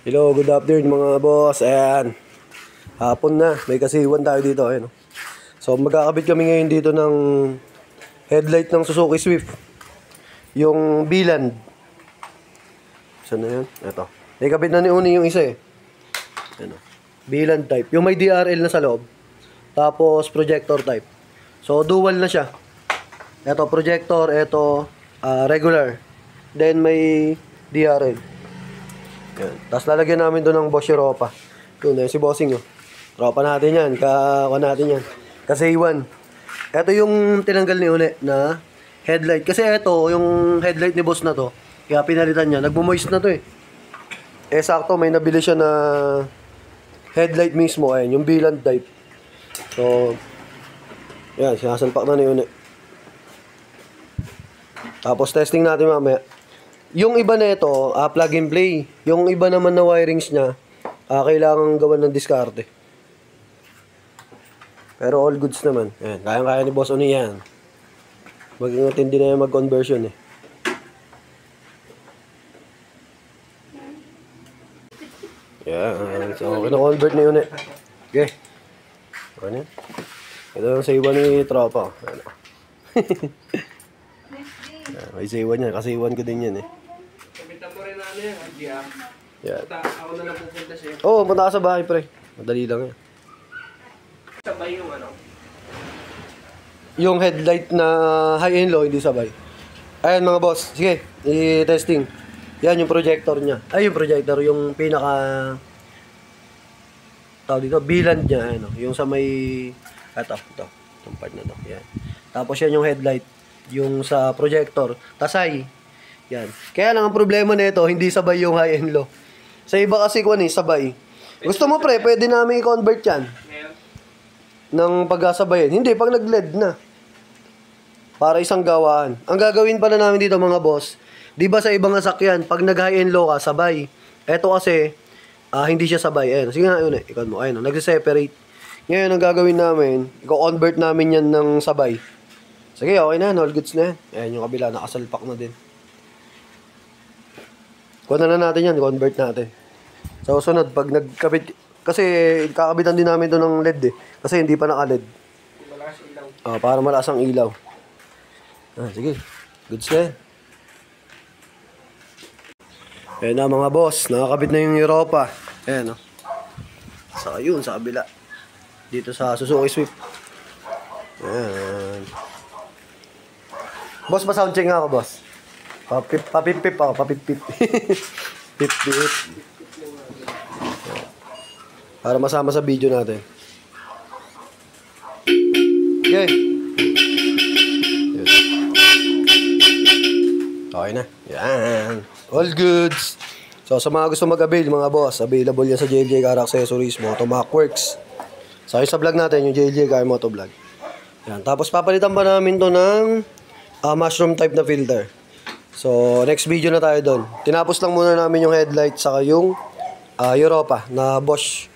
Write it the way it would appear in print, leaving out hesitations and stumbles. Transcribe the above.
Hello, good afternoon mga boss. Ayan. Hapon na. May kasiwan tayo dito. Ayan. So, magkakabit kami ngayon dito ng headlight ng Suzuki Swift. Yung Beeland. Saan na yan? Ito. May kabit na ni Uni yung isa eh. Ayan. Beeland type. Yung may DRL na sa loob. Tapos, projector type. So, dual na siya. Ito, projector. Ito, regular. Then, may DRL. Yan. Tapos lalagyan namin doon ng Bosch Europa. Yun, si Bossing. Tropa natin yan. Kakuha natin yan. Kasi iwan. Ito yung tinanggal ni Uli na headlight. Kasi ito, yung headlight ni boss na to, kaya pinalitan niya. Nagmo-moist na to eh. Eh sakto, may nabili siya na headlight mismo. Ayun, yung Beeland type. So, yan, sinasalpak na ni Uli. Tapos testing natin mamaya. Yung iba na ito, plug and play. Yung iba naman na wirings niya, kailangan gawan ng diskarte. Pero all goods naman. Ayan, kaya-kaya ni Boss Uni yan. Mag-intindi na yung mag-conversion eh. Yan. So, kina-convert na yun eh. Okay. Ano yan? Ito yung sa iba ni Tropa. Ano? May sa iwan yan. Kasi iwan ko din yan eh. Kamita mo rin na ano yan, RGM. Yan. Ako na lang pupunta sa'yo. Oo, punta ka sa bahay pre. Madali lang yan. Sabay yung ano? Yung headlight na high and low, hindi sabay. Ayan mga boss. Sige, i-testing. Yan yung projector niya. Ay, yung projector. Yung pinaka tawag dito, Beeland niya. Ano, yung sa may ito. Itong part na to. Yan. Tapos yan yung headlight. Yung sa projector. Tasay. Yan. Kaya lang ang problema nito, hindi sabay yung high and low. Sa iba kasi kung ano, sabay. Gusto mo pre, pwede namin i-convert yan. Ngayon? Ng pagkasabayan. Hindi, pag nag-LED na. Para isang gawaan. Ang gagawin pala namin dito mga boss, di ba sa ibang sasakyan, pag nag-high and low ka, sabay. Eto kasi, hindi siya sabay. Ayan. Sige nga, yun eh. Ikaw mo. Ayan, nagsiseparate. Ngayon, ang gagawin namin, i-convert namin yan ng sabay. Sige, okay na. All goods na yan. Ayan, yung kabila, nakasalpak na din. Kuha na natin yan, convert natin. So, sunod, pag nagkabit, kasi kakabitan din namin ito ng LED eh. Kasi hindi pa naka-LED. Malakas ilaw. Para malakas ang ilaw. Sige, goods na yan. Ayan na mga boss, nakakabit na yung Europa. Ayan o. Saka yun, sa kabila. Dito sa Suzuki Swift. Ayan. Boss, pa-soundcheck nga ako, boss. Papipip ako, papipip. Pip-pip. Para masama sa video natin. Okay. Okay na. Yan. All goods. So, sa mga gusto mag-avail, mga boss, available yan sa JLJ Car Accessories, Motomac Works. So, sa vlog natin, yung JLJ Car Moto Vlog. Yan. Tapos, papalitan pa namin to ng mushroom type na filter. So, next video na tayo doon. Tinapos lang muna namin yung headlight saka yung Europa na Bosch